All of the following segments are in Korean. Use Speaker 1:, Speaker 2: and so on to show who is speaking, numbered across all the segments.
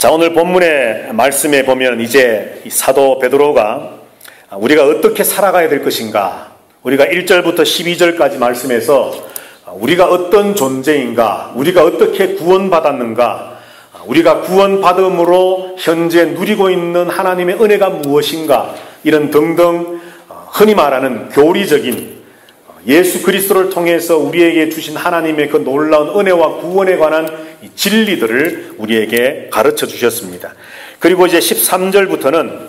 Speaker 1: 자, 오늘 본문의 말씀에 보면 이제 이 사도 베드로가 우리가 어떻게 살아가야 될 것인가, 우리가 1절부터 12절까지 말씀에서 우리가 어떤 존재인가, 우리가 어떻게 구원받았는가, 우리가 구원받음으로 현재 누리고 있는 하나님의 은혜가 무엇인가, 이런 등등 흔히 말하는 교리적인 예수 그리스도를 통해서 우리에게 주신 하나님의 그 놀라운 은혜와 구원에 관한 진리들을 우리에게 가르쳐 주셨습니다. 그리고 이제 13절부터는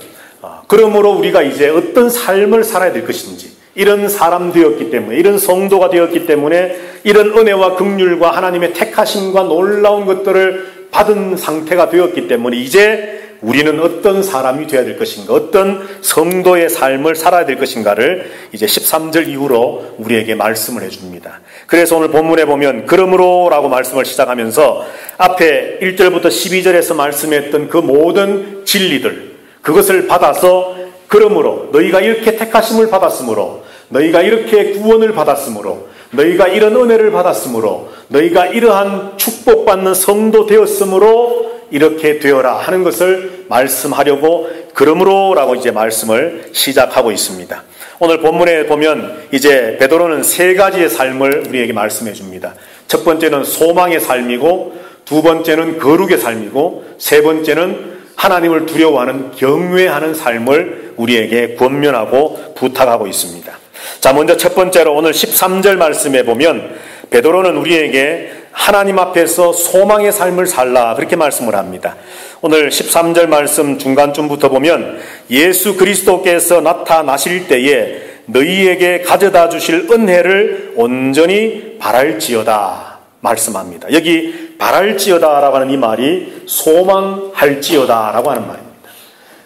Speaker 1: 그러므로 우리가 이제 어떤 삶을 살아야 될 것인지, 이런 사람 되었기 때문에, 이런 성도가 되었기 때문에, 이런 은혜와 긍휼과 하나님의 택하심과 놀라운 것들을 받은 상태가 되었기 때문에 이제 우리는 어떤 사람이 되어야 될 것인가, 어떤 성도의 삶을 살아야 될 것인가를 이제 13절 이후로 우리에게 말씀을 해줍니다. 그래서 오늘 본문에 보면 그러므로 라고 말씀을 시작하면서 앞에 1절부터 12절에서 말씀했던 그 모든 진리들, 그것을 받아서 그러므로 너희가 이렇게 택하심을 받았으므로, 너희가 이렇게 구원을 받았으므로, 너희가 이런 은혜를 받았으므로, 너희가 이러한 축복받는 성도 되었으므로 이렇게 되어라 하는 것을 말씀하려고 그러므로라고 이제 말씀을 시작하고 있습니다. 오늘 본문에 보면 이제 베드로는 세 가지의 삶을 우리에게 말씀해 줍니다. 첫 번째는 소망의 삶이고, 두 번째는 거룩의 삶이고, 세 번째는 하나님을 두려워하는 경외하는 삶을 우리에게 권면하고 부탁하고 있습니다. 자, 먼저 첫 번째로 오늘 13절 말씀에 보면 베드로는 우리에게 하나님 앞에서 소망의 삶을 살라, 그렇게 말씀을 합니다. 오늘 13절 말씀 중간쯤부터 보면 예수 그리스도께서 나타나실 때에 너희에게 가져다 주실 은혜를 온전히 바랄지어다 말씀합니다. 여기 바랄지어다라고 하는 이 말이 소망할지어다라고 하는 말입니다.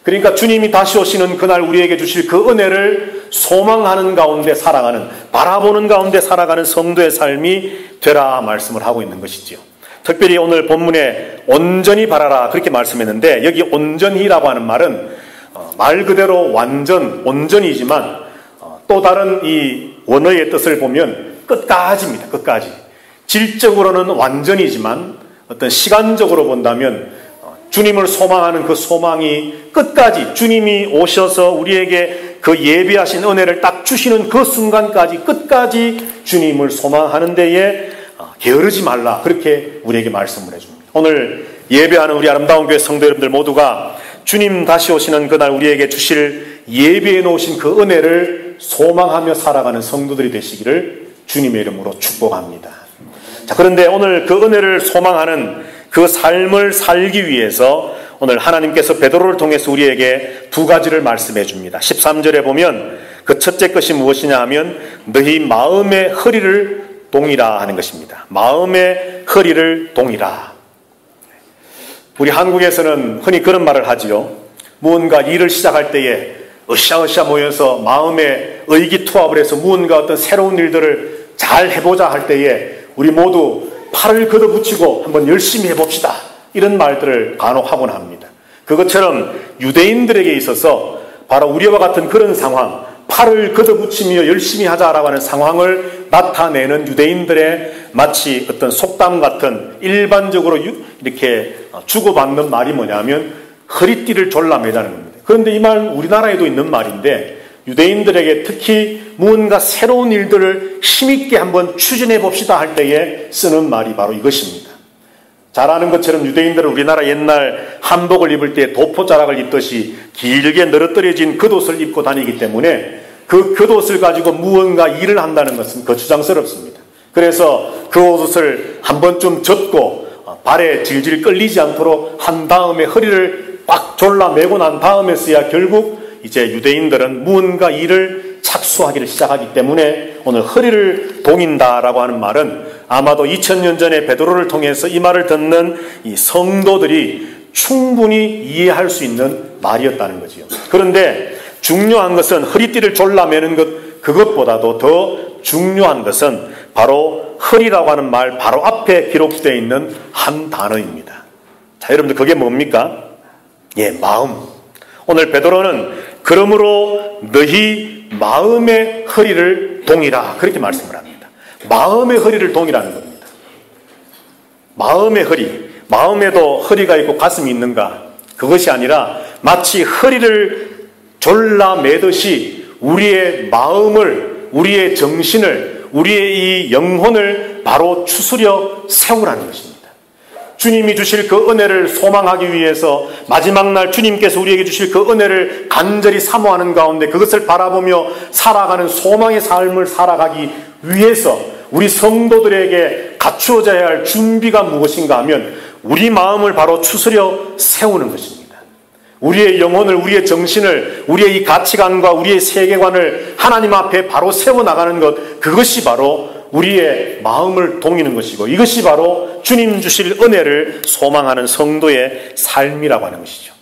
Speaker 1: 그러니까 주님이 다시 오시는 그날 우리에게 주실 그 은혜를 소망하는 가운데 살아가는, 바라보는 가운데 살아가는 성도의 삶이 되라 말씀을 하고 있는 것이지요. 특별히 오늘 본문에 온전히 바라라 그렇게 말씀했는데, 여기 온전히라고 하는 말은 말 그대로 완전, 온전이지만 또 다른 이 원어의 뜻을 보면 끝까지입니다. 끝까지. 질적으로는 완전이지만 어떤 시간적으로 본다면 주님을 소망하는 그 소망이 끝까지, 주님이 오셔서 우리에게 그 예비하신 은혜를 딱 주시는 그 순간까지 끝까지 주님을 소망하는 데에 게으르지 말라, 그렇게 우리에게 말씀을 해줍니다. 오늘 예배하는 우리 아름다운 교회 성도 여러분들 모두가 주님 다시 오시는 그날 우리에게 주실 예비해 놓으신 그 은혜를 소망하며 살아가는 성도들이 되시기를 주님의 이름으로 축복합니다. 자, 그런데 오늘 그 은혜를 소망하는 그 삶을 살기 위해서 오늘 하나님께서 베드로를 통해서 우리에게 두 가지를 말씀해 줍니다. 13절에 보면 그 첫째 것이 무엇이냐 하면 너희 마음의 허리를 동이라 하는 것입니다. 마음의 허리를 동이라. 우리 한국에서는 흔히 그런 말을 하지요. 무언가 일을 시작할 때에 으쌰으쌰 모여서 마음에 의기투합을 해서 무언가 어떤 새로운 일들을 잘 해보자 할 때에 우리 모두 팔을 걷어붙이고 한번 열심히 해봅시다, 이런 말들을 간혹 하곤 합니다. 그것처럼 유대인들에게 있어서 바로 우리와 같은 그런 상황, 팔을 걷어붙이며 열심히 하자라고 하는 상황을 나타내는 유대인들의 마치 어떤 속담 같은 일반적으로 이렇게 주고받는 말이 뭐냐면 허리띠를 졸라매자는 겁니다. 그런데 이 말 우리나라에도 있는 말인데 유대인들에게 특히 무언가 새로운 일들을 힘있게 한번 추진해 봅시다 할 때에 쓰는 말이 바로 이것입니다. 잘 아는 것처럼 유대인들은 우리나라 옛날 한복을 입을 때 도포자락을 입듯이 길게 늘어뜨려진 겉옷을 입고 다니기 때문에 그 겉옷을 가지고 무언가 일을 한다는 것은 거추장스럽습니다. 그래서 그 옷을 한 번쯤 젖고 발에 질질 끌리지 않도록 한 다음에 허리를 꽉 졸라매고 난 다음에서야 결국 이제 유대인들은 무언가 일을 착수하기를 시작하기 때문에 오늘 허리를 동인다라고 하는 말은 아마도 2000년 전에 베드로를 통해서 이 말을 듣는 이 성도들이 충분히 이해할 수 있는 말이었다는 거지요. 그런데 중요한 것은 허리띠를 졸라매는 것, 그것보다도 더 중요한 것은 바로 허리라고 하는 말 바로 앞에 기록되어 있는 한 단어입니다. 자, 여러분들 그게 뭡니까? 예, 마음. 오늘 베드로는 그러므로 너희 마음의 허리를 동이라, 그렇게 말씀을 합니다. 마음의 허리를 동이라는 겁니다. 마음의 허리. 마음에도 허리가 있고 가슴이 있는가? 그것이 아니라 마치 허리를 졸라 매듯이 우리의 마음을, 우리의 정신을, 우리의 이 영혼을 바로 추스려 세우라는 것입니다. 주님이 주실 그 은혜를 소망하기 위해서 마지막 날 주님께서 우리에게 주실 그 은혜를 간절히 사모하는 가운데 그것을 바라보며 살아가는 소망의 삶을 살아가기 위해서 우리 성도들에게 갖추어져야 할 준비가 무엇인가 하면 우리 마음을 바로 추스려 세우는 것입니다. 우리의 영혼을, 우리의 정신을, 우리의 이 가치관과 우리의 세계관을 하나님 앞에 바로 세워나가는 것, 그것이 바로 우리의 마음을 동이는 것이고 이것이 바로 주님 주실 은혜를 소망하는 성도의 삶이라고 하는 것이죠.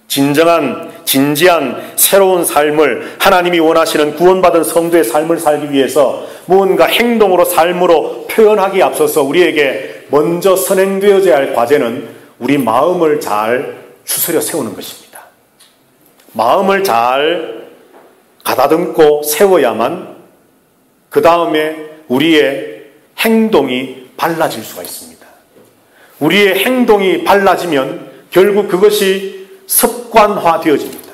Speaker 1: 진정한, 진지한 새로운 삶을 하나님이 원하시는 구원받은 성도의 삶을 살기 위해서 무언가 행동으로 삶으로 표현하기에 앞서서 우리에게 먼저 선행되어져야 할 과제는 우리 마음을 잘 추스려 세우는 것입니다. 마음을 잘 가다듬고 세워야만 그 다음에 우리의 행동이 달라질 수가 있습니다. 우리의 행동이 달라지면 결국 그것이 습관화되어집니다.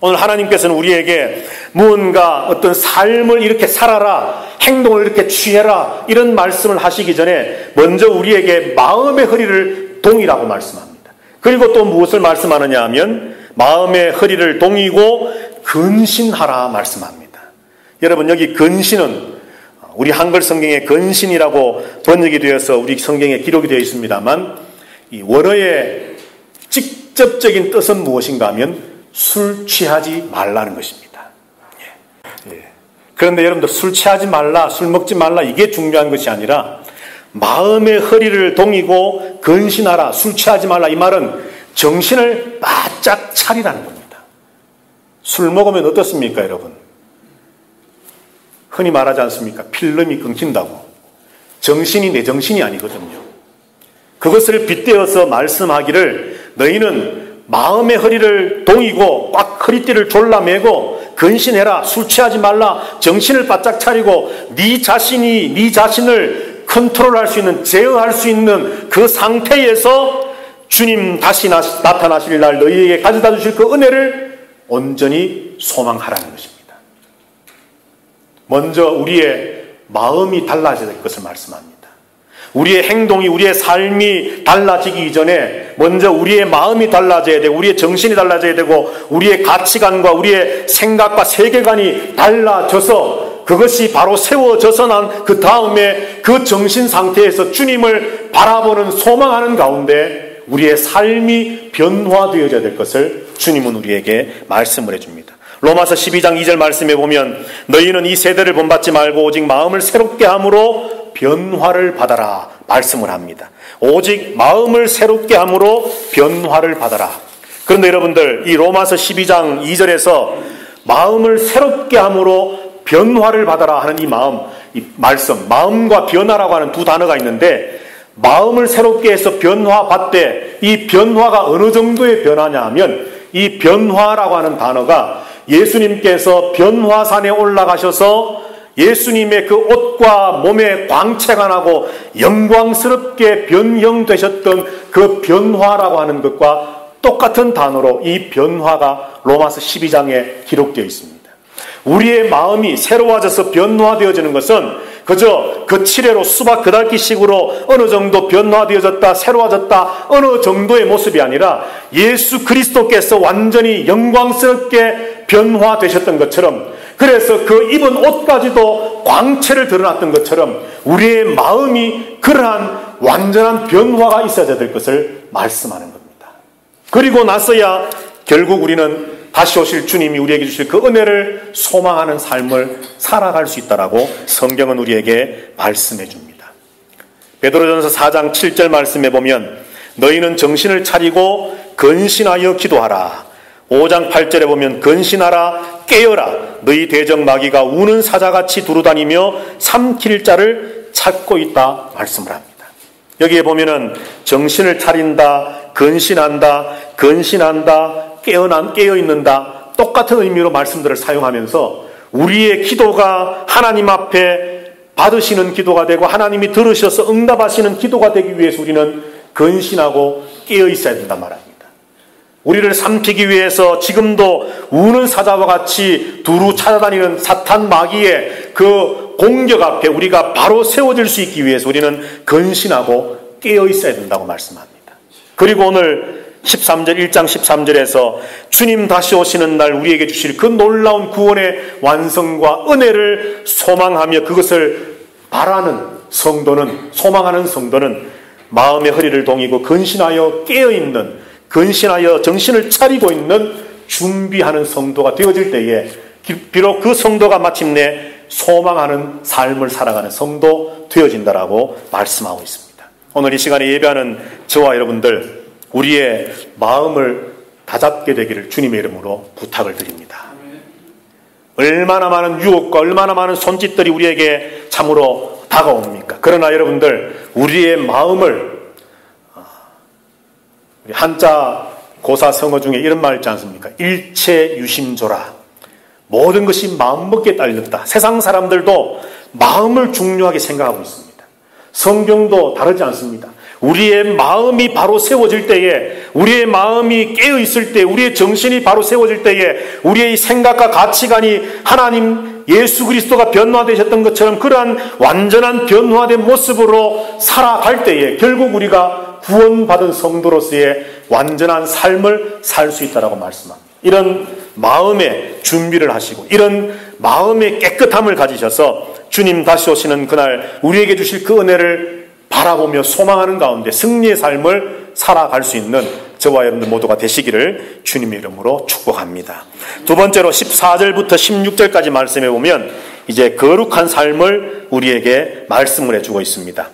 Speaker 1: 오늘 하나님께서는 우리에게 무언가 어떤 삶을 이렇게 살아라, 행동을 이렇게 취해라 이런 말씀을 하시기 전에 먼저 우리에게 마음의 허리를 동이라고 말씀합니다. 그리고 또 무엇을 말씀하느냐 하면 마음의 허리를 동이고 근신하라 말씀합니다. 여러분 여기 근신은 우리 한글 성경에 근신이라고 번역이 되어서 우리 성경에 기록이 되어 있습니다만 이 원어의 직접적인 뜻은 무엇인가 하면 술 취하지 말라는 것입니다. 그런데 여러분들 술 취하지 말라, 술 먹지 말라 이게 중요한 것이 아니라 마음의 허리를 동이고 근신하라, 술 취하지 말라 이 말은 정신을 바짝 차리라는 겁니다. 술 먹으면 어떻습니까 여러분? 흔히 말하지 않습니까? 필름이 끊긴다고. 정신이 내 정신이 아니거든요. 그것을 빗대어서 말씀하기를 너희는 마음의 허리를 동이고 꽉 허리띠를 졸라매고 근신해라, 술 취하지 말라, 정신을 바짝 차리고 네 자신이 네 자신을 컨트롤할 수 있는, 제어할 수 있는 그 상태에서 주님 다시 나타나실 날 너희에게 가져다 주실 그 은혜를 온전히 소망하라는 것입니다. 먼저 우리의 마음이 달라져야 될 것을 말씀합니다. 우리의 행동이, 우리의 삶이 달라지기 이전에 먼저 우리의 마음이 달라져야 되고 우리의 정신이 달라져야 되고 우리의 가치관과 우리의 생각과 세계관이 달라져서 그것이 바로 세워져서 난 그 다음에 그 정신 상태에서 주님을 바라보는 소망하는 가운데 우리의 삶이 변화되어져야 될 것을 주님은 우리에게 말씀을 해줍니다. 로마서 12장 2절 말씀에 보면 너희는 이 세대를 본받지 말고 오직 마음을 새롭게 함으로 변화를 받아라 말씀을 합니다. 오직 마음을 새롭게 함으로 변화를 받아라. 그런데 여러분들 이 로마서 12장 2절에서 마음을 새롭게 함으로 변화를 받아라 하는 이 마음, 이 말씀, 마음과 변화라고 하는 두 단어가 있는데 마음을 새롭게 해서 변화받되 이 변화가 어느 정도의 변화냐 하면 이 변화라고 하는 단어가 예수님께서 변화산에 올라가셔서 예수님의 그 옷과 몸에 광채가 나고 영광스럽게 변형되셨던 그 변화라고 하는 것과 똑같은 단어로 이 변화가 로마서 12장에 기록되어 있습니다. 우리의 마음이 새로워져서 변화되어지는 것은 그저 그 칠해로 수박 그달기식으로 어느 정도 변화되어졌다, 새로워졌다, 어느 정도의 모습이 아니라 예수 그리스도께서 완전히 영광스럽게 변화되셨던 것처럼 그래서 그 입은 옷까지도 광채를 드러났던 것처럼 우리의 마음이 그러한 완전한 변화가 있어야 될 것을 말씀하는 겁니다. 그리고 나서야 결국 우리는 다시 오실 주님이 우리에게 주실 그 은혜를 소망하는 삶을 살아갈 수 있다라고 성경은 우리에게 말씀해 줍니다. 베드로전서 4장 7절 말씀에 보면 너희는 정신을 차리고 근신하여 기도하라. 5장 8절에 보면 근신하라 깨어라 너희 대적 마귀가 우는 사자같이 두루다니며 삼킬 자를 찾고 있다 말씀을 합니다. 여기에 보면은 정신을 차린다, 근신한다, 깨어있는다 똑같은 의미로 말씀들을 사용하면서 우리의 기도가 하나님 앞에 받으시는 기도가 되고 하나님이 들으셔서 응답하시는 기도가 되기 위해서 우리는 근신하고 깨어 있어야 된단 말입니다. 우리를 삼키기 위해서 지금도 우는 사자와 같이 두루 찾아다니는 사탄 마귀의 그 공격 앞에 우리가 바로 세워질 수 있기 위해서 우리는 근신하고 깨어 있어야 된다고 말씀합니다. 그리고 오늘 13절 1장 13절에서 주님 다시 오시는 날 우리에게 주실 그 놀라운 구원의 완성과 은혜를 소망하며 그것을 바라는 성도는, 소망하는 성도는 마음의 허리를 동이고 근신하여 깨어있는, 근신하여 정신을 차리고 있는 준비하는 성도가 되어질 때에 비록 그 성도가 마침내 소망하는 삶을 살아가는 성도 되어진다라고 말씀하고 있습니다. 오늘 이 시간에 예배하는 저와 여러분들, 우리의 마음을 다잡게 되기를 주님의 이름으로 부탁을 드립니다. 얼마나 많은 유혹과 얼마나 많은 손짓들이 우리에게 참으로 다가옵니까? 그러나 여러분들, 우리의 마음을, 한자 고사 성어 중에 이런 말 있지 않습니까? 일체 유심조라. 모든 것이 마음먹기에 딸렸다. 세상 사람들도 마음을 중요하게 생각하고 있습니다. 성경도 다르지 않습니다. 우리의 마음이 바로 세워질 때에, 우리의 마음이 깨어있을 때, 우리의 정신이 바로 세워질 때에 우리의 생각과 가치관이 하나님 예수 그리스도가 변화되셨던 것처럼 그러한 완전한 변화된 모습으로 살아갈 때에 결국 우리가 구원받은 성도로서의 완전한 삶을 살 수 있다고 말씀합니다. 이런 마음의 준비를 하시고 이런 마음의 깨끗함을 가지셔서 주님 다시 오시는 그날 우리에게 주실 그 은혜를 바라보며 소망하는 가운데 승리의 삶을 살아갈 수 있는 저와 여러분들 모두가 되시기를 주님의 이름으로 축복합니다. 두 번째로 14절부터 16절까지 말씀해 보면 이제 거룩한 삶을 우리에게 말씀을 해주고 있습니다.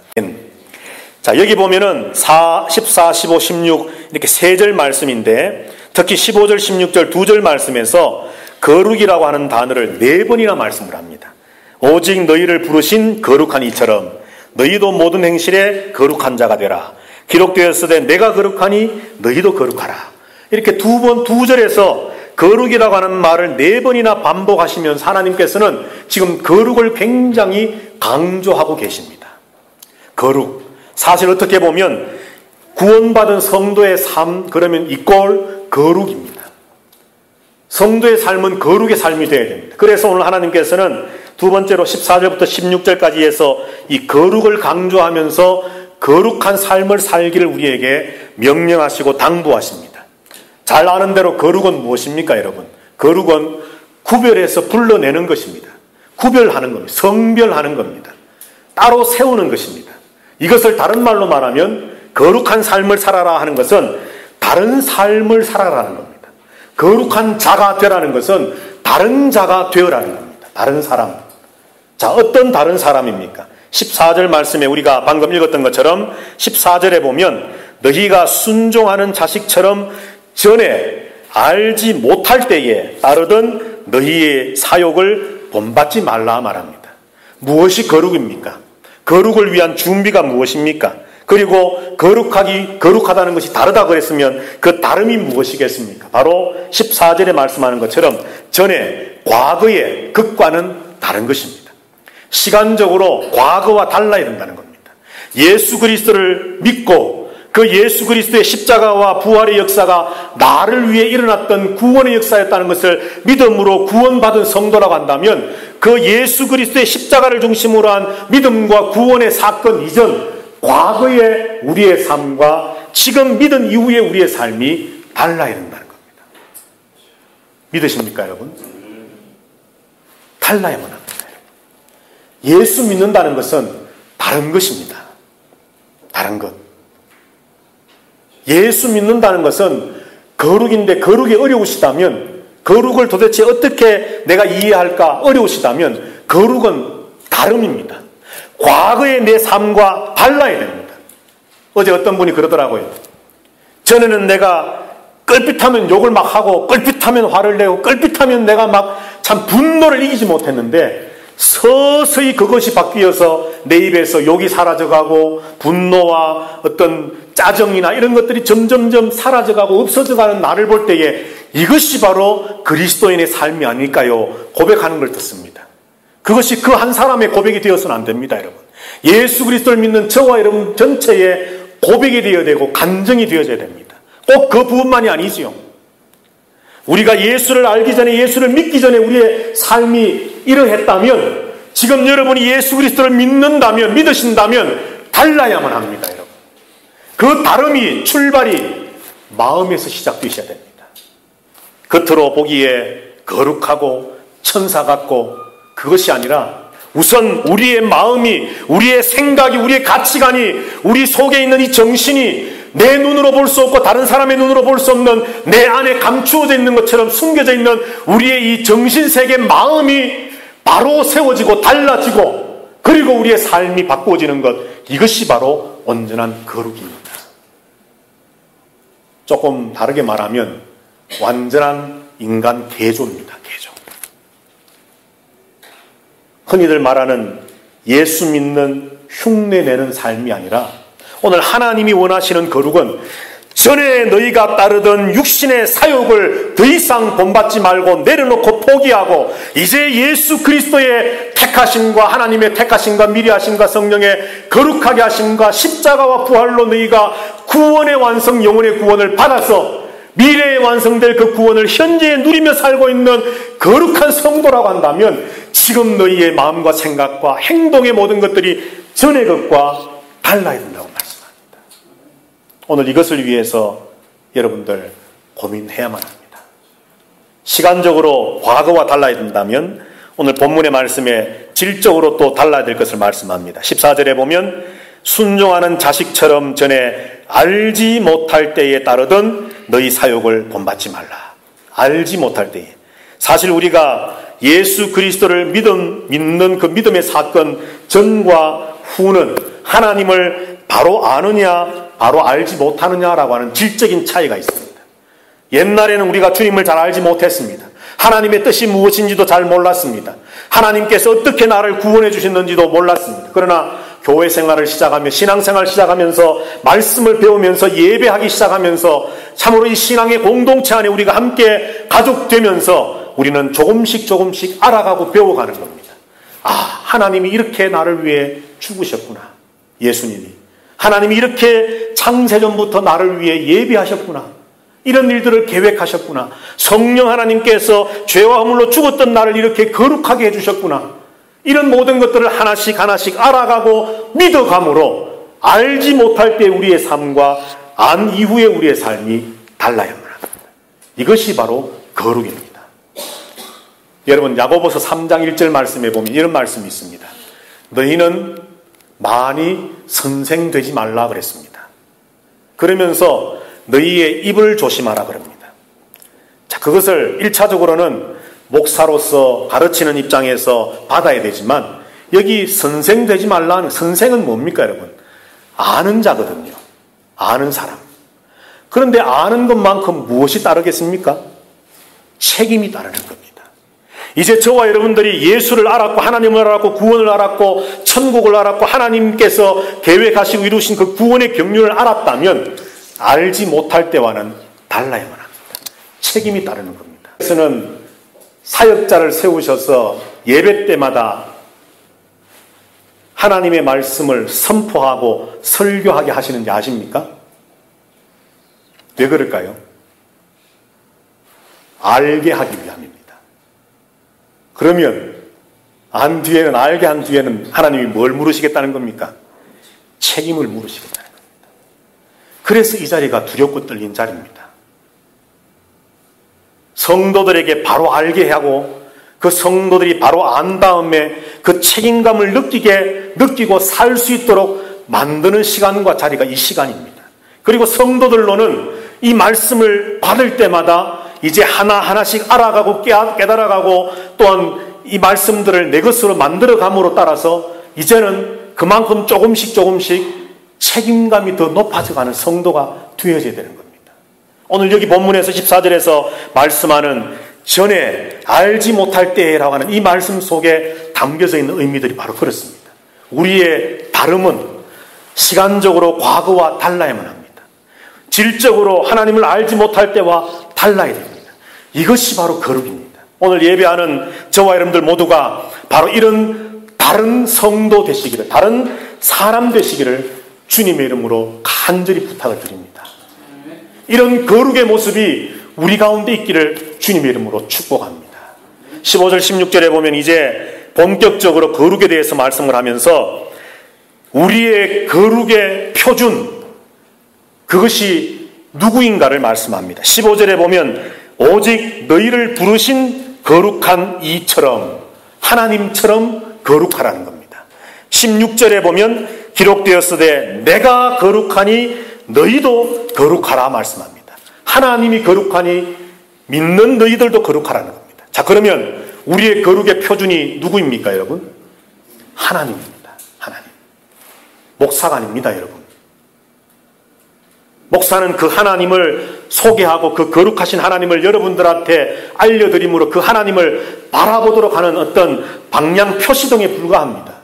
Speaker 1: 자, 여기 보면은 14, 15, 16 이렇게 세 절 말씀인데 특히 15절, 16절 두 절 말씀에서 거룩이라고 하는 단어를 네 번이나 말씀을 합니다. 오직 너희를 부르신 거룩한 이처럼 너희도 모든 행실에 거룩한 자가 되라. 기록되었으되 내가 거룩하니 너희도 거룩하라. 이렇게 두 절에서 거룩이라고 하는 말을 네 번이나 반복하시면서 하나님께서는 지금 거룩을 굉장히 강조하고 계십니다. 거룩. 사실 어떻게 보면 구원받은 성도의 삶, 그러면 이꼴 거룩입니다. 성도의 삶은 거룩의 삶이 되어야 됩니다. 그래서 오늘 하나님께서는 두 번째로 14절부터 16절까지 해서 이 거룩을 강조하면서 거룩한 삶을 살기를 우리에게 명령하시고 당부하십니다. 잘 아는 대로 거룩은 무엇입니까, 여러분? 거룩은 구별해서 불러내는 것입니다. 구별하는 겁니다. 성별하는 겁니다. 따로 세우는 것입니다. 이것을 다른 말로 말하면 거룩한 삶을 살아라 하는 것은 다른 삶을 살아라는 겁니다. 거룩한 자가 되라는 것은 다른 자가 되어라는 겁니다. 다른 사람. 자, 어떤 다른 사람입니까? 14절 말씀에 우리가 방금 읽었던 것처럼 14절에 보면 너희가 순종하는 자식처럼 전에 알지 못할 때에 따르던 너희의 사욕을 본받지 말라 말합니다. 무엇이 거룩입니까? 거룩을 위한 준비가 무엇입니까? 그리고 거룩하다는 것이 다르다 그랬으면 그 다름이 무엇이겠습니까? 바로 14절에 말씀하는 것처럼 전에 과거의 것과는 다른 것입니다. 시간적으로 과거와 달라야 된다는 겁니다. 예수 그리스도를 믿고 그 예수 그리스도의 십자가와 부활의 역사가 나를 위해 일어났던 구원의 역사였다는 것을 믿음으로 구원받은 성도라고 한다면 그 예수 그리스도의 십자가를 중심으로 한 믿음과 구원의 사건 이전 과거의 우리의 삶과 지금 믿은 이후의 우리의 삶이 달라야 된다는 겁니다. 믿으십니까, 여러분? 달라야만 합니다. 예수 믿는다는 것은 다른 것입니다. 다른 것. 예수 믿는다는 것은 거룩인데 거룩이 어려우시다면, 거룩을 도대체 어떻게 내가 이해할까 어려우시다면 거룩은 다름입니다. 과거의 내 삶과 달라야 됩니다. 어제 어떤 분이 그러더라고요. 전에는 내가 껄핏하면 욕을 막 하고 껄핏하면 화를 내고 껄핏하면 내가 막 참 분노를 이기지 못했는데 서서히 그것이 바뀌어서 내 입에서 욕이 사라져가고 분노와 어떤 짜증이나 이런 것들이 점점점 사라져가고 없어져가는 나를 볼 때에 이것이 바로 그리스도인의 삶이 아닐까요? 고백하는 걸 듣습니다. 그것이 그 한 사람의 고백이 되어서는 안 됩니다, 여러분. 예수 그리스도를 믿는 저와 여러분 전체의 고백이 되어야 되고 간증이 되어져야 됩니다. 꼭 그 부분만이 아니지요. 우리가 예수를 알기 전에, 예수를 믿기 전에 우리의 삶이 이러했다면, 지금 여러분이 예수 그리스도를 믿는다면, 믿으신다면 달라야만 합니다, 여러분. 그 다름이, 출발이 마음에서 시작되셔야 됩니다. 겉으로 보기에 거룩하고 천사 같고 그것이 아니라 우선 우리의 마음이, 우리의 생각이, 우리의 가치관이, 우리 속에 있는 이 정신이 내 눈으로 볼 수 없고 다른 사람의 눈으로 볼 수 없는 내 안에 감추어져 있는 것처럼 숨겨져 있는 우리의 이 정신세계 마음이 바로 세워지고 달라지고, 그리고 우리의 삶이 바꾸어지는 것, 이것이 바로 온전한 거룩입니다. 조금 다르게 말하면 완전한 인간 개조입니다. 개조. 흔히들 말하는 예수 믿는 흉내내는 삶이 아니라, 오늘 하나님이 원하시는 거룩은 전에 너희가 따르던 육신의 사욕을 더 이상 본받지 말고 내려놓고 포기하고, 이제 예수 그리스도의 택하심과 하나님의 택하심과 미리하심과 성령의 거룩하게 하심과 십자가와 부활로 너희가 구원의 완성, 영혼의 구원을 받아서 미래에 완성될 그 구원을 현재에 누리며 살고 있는 거룩한 성도라고 한다면, 지금 너희의 마음과 생각과 행동의 모든 것들이 전의 것과 달라야 된다고 말씀합니다. 오늘 이것을 위해서 여러분들 고민해야만 합니다. 시간적으로 과거와 달라야 된다면 오늘 본문의 말씀에 질적으로 또 달라야 될 것을 말씀합니다. 14절에 보면 순종하는 자식처럼 전에 알지 못할 때에 따르던 너희 사욕을 본받지 말라. 알지 못할 때에. 사실 우리가 예수 그리스도를 믿는 그 믿음의 사건 전과 후는 하나님을 바로 아느냐 바로 알지 못하느냐라고 하는 질적인 차이가 있습니다. 옛날에는 우리가 주님을 잘 알지 못했습니다. 하나님의 뜻이 무엇인지도 잘 몰랐습니다. 하나님께서 어떻게 나를 구원해 주셨는지도 몰랐습니다. 그러나 교회 생활을 시작하며 신앙생활을 시작하면서 말씀을 배우면서 예배하기 시작하면서 참으로 이 신앙의 공동체 안에 우리가 함께 가족되면서 우리는 조금씩 알아가고 배워가는 겁니다. 아, 하나님이 이렇게 나를 위해 죽으셨구나. 예수님이. 하나님이 이렇게 창세전부터 나를 위해 예비하셨구나. 이런 일들을 계획하셨구나. 성령 하나님께서 죄와 허물로 죽었던 나를 이렇게 거룩하게 해주셨구나. 이런 모든 것들을 하나씩 알아가고 믿어감으로 알지 못할 때 우리의 삶과 안 이후에 우리의 삶이 달라야만 합니다. 이것이 바로 거룩입니다. 여러분, 야고보서 3장 1절 말씀에 보면 이런 말씀이 있습니다. 너희는 많이 선생되지 말라 그랬습니다. 그러면서 너희의 입을 조심하라 그럽니다. 자, 그것을 1차적으로는 목사로서 가르치는 입장에서 받아야 되지만, 여기 선생되지 말라는 선생은 뭡니까 여러분? 아는 자거든요. 아는 사람. 그런데 아는 것만큼 무엇이 따르겠습니까? 책임이 따르는 겁니다. 이제 저와 여러분들이 예수를 알았고 하나님을 알았고 구원을 알았고 천국을 알았고 하나님께서 계획하시고 이루신 그 구원의 경륜을 알았다면 알지 못할 때와는 달라야만 합니다. 책임이 따르는 겁니다. 그래서는 사역자를 세우셔서 예배 때마다 하나님의 말씀을 선포하고 설교하게 하시는지 아십니까? 왜 그럴까요? 알게 하기 위함입니다. 그러면 알게 한 뒤에는 하나님이 뭘 물으시겠다는 겁니까? 책임을 물으시겠다는 겁니다. 그래서 이 자리가 두렵고 떨린 자리입니다. 성도들에게 바로 알게 하고 그 성도들이 바로 안 다음에 그 책임감을 느끼고 살 수 있도록 만드는 시간과 자리가 이 시간입니다. 그리고 성도들로는 이 말씀을 받을 때마다 이제 하나하나씩 알아가고 깨달아가고 또한 이 말씀들을 내 것으로 만들어감으로 따라서 이제는 그만큼 조금씩 책임감이 더 높아져가는 성도가 되어져야 되는 겁니다. 오늘 여기 본문에서 14절에서 말씀하는 전에 알지 못할 때라고 하는 이 말씀 속에 담겨져 있는 의미들이 바로 그렇습니다. 우리의 다름은 시간적으로 과거와 달라야만 합니다. 질적으로 하나님을 알지 못할 때와 달라야 됩니다. 이것이 바로 거룩입니다. 오늘 예배하는 저와 여러분들 모두가 바로 이런 다른 성도 되시기를, 다른 사람 되시기를 주님의 이름으로 간절히 부탁을 드립니다. 이런 거룩의 모습이 우리 가운데 있기를 주님의 이름으로 축복합니다. 15절 16절에 보면 이제 본격적으로 거룩에 대해서 말씀을 하면서 우리의 거룩의 표준, 그것이 누구인가를 말씀합니다. 15절에 보면 오직 너희를 부르신 거룩한 이처럼, 하나님처럼 거룩하라는 겁니다. 16절에 보면 기록되었으되 내가 거룩하니 너희도 거룩하라 말씀합니다. 하나님이 거룩하니 믿는 너희들도 거룩하라는 겁니다. 자, 그러면 우리의 거룩의 표준이 누구입니까, 여러분? 하나님입니다. 하나님. 목사가 아닙니다, 여러분. 목사는 그 하나님을 소개하고 그 거룩하신 하나님을 여러분들한테 알려드림으로 그 하나님을 바라보도록 하는 어떤 방향 표시등에 불과합니다.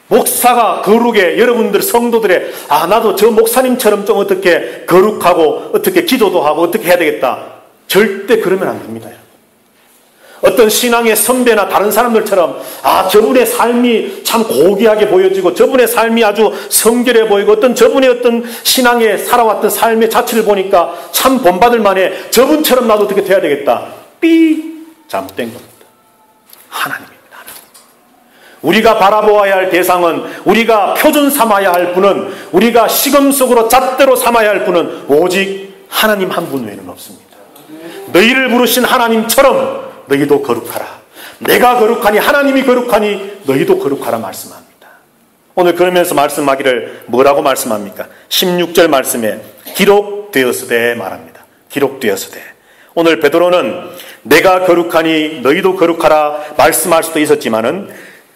Speaker 1: 목사가 거룩에 여러분들 성도들의 나도 저 목사님처럼 좀 어떻게 거룩하고 어떻게 기도도 하고 어떻게 해야 되겠다. 절대 그러면 안 됩니다. 어떤 신앙의 선배나 다른 사람들처럼 저분의 삶이 참 고귀하게 보여지고 저분의 삶이 아주 성결해 보이고 어떤 저분의 어떤 신앙에 살아왔던 삶의 자체를 보니까 참 본받을 만해. 저분처럼 나도 어떻게 돼야 되겠다. 잘못된 겁니다. 하나님입니다. 하나님. 우리가 바라보아야 할 대상은, 우리가 표준 삼아야 할 분은, 우리가 시금 속으로 잣대로 삼아야 할 분은 오직 하나님 한 분 외에는 없습니다. 너희를 부르신 하나님처럼 너희도 거룩하라. 내가 거룩하니 하나님이 거룩하니 너희도 거룩하라 말씀합니다. 오늘 그러면서 말씀하기를 뭐라고 말씀합니까? 16절 말씀에 기록되었으되 말합니다. 기록되었으되. 오늘 베드로는 내가 거룩하니 너희도 거룩하라 말씀할 수도 있었지만은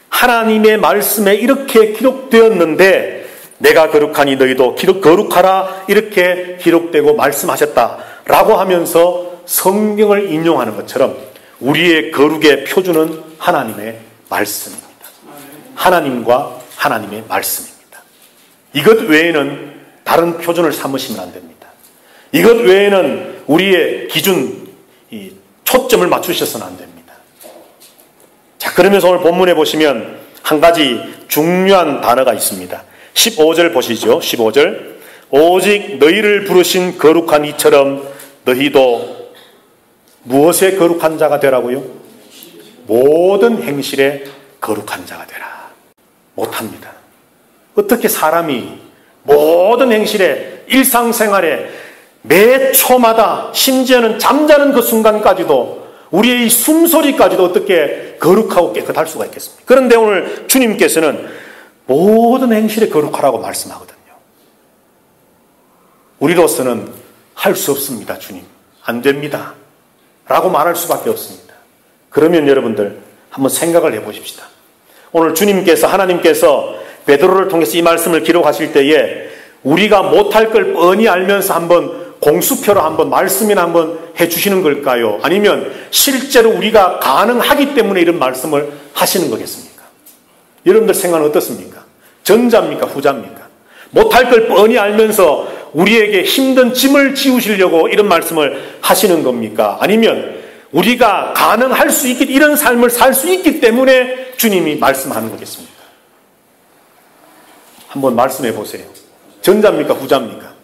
Speaker 1: 하나님의 말씀에 이렇게 기록되었는데 내가 거룩하니 너희도 거룩하라 이렇게 기록되고 말씀하셨다라고 하면서 성경을 인용하는 것처럼 우리의 거룩의 표준은 하나님의 말씀입니다. 하나님과 하나님의 말씀입니다. 이것 외에는 다른 표준을 삼으시면 안 됩니다. 이것 외에는 우리의 기준, 초점을 맞추셔서는 안 됩니다. 자, 그러면서 오늘 본문에 보시면 한 가지 중요한 단어가 있습니다. 15절 보시죠. 15절. 오직 너희를 부르신 거룩한 이처럼 너희도 무엇에 거룩한 자가 되라고요? 모든 행실에 거룩한 자가 되라. 못합니다. 어떻게 사람이 모든 행실에, 일상생활에 매 초마다, 심지어는 잠자는 그 순간까지도, 우리의 이 숨소리까지도 어떻게 거룩하고 깨끗할 수가 있겠습니까? 그런데 오늘 주님께서는 모든 행실에 거룩하라고 말씀하거든요. 우리로서는 할 수 없습니다. 주님, 안 됩니다 라고 말할 수밖에 없습니다. 그러면 여러분들 한번 생각을 해보십시다. 오늘 주님께서, 하나님께서 베드로를 통해서 이 말씀을 기록하실 때에 우리가 못할 걸 뻔히 알면서 한번 공수표로 한번 말씀이나 한번 해주시는 걸까요? 아니면 실제로 우리가 가능하기 때문에 이런 말씀을 하시는 거겠습니까? 여러분들 생각은 어떻습니까? 전자입니까? 후자입니까? 못할 걸 뻔히 알면서 우리에게 힘든 짐을 지우시려고 이런 말씀을 하시는 겁니까? 아니면 우리가 가능할 수 있기, 이런 삶을 살 수 있기 때문에 주님이 말씀하는 거겠습니까? 한번 말씀해 보세요. 전자입니까? 후자입니까?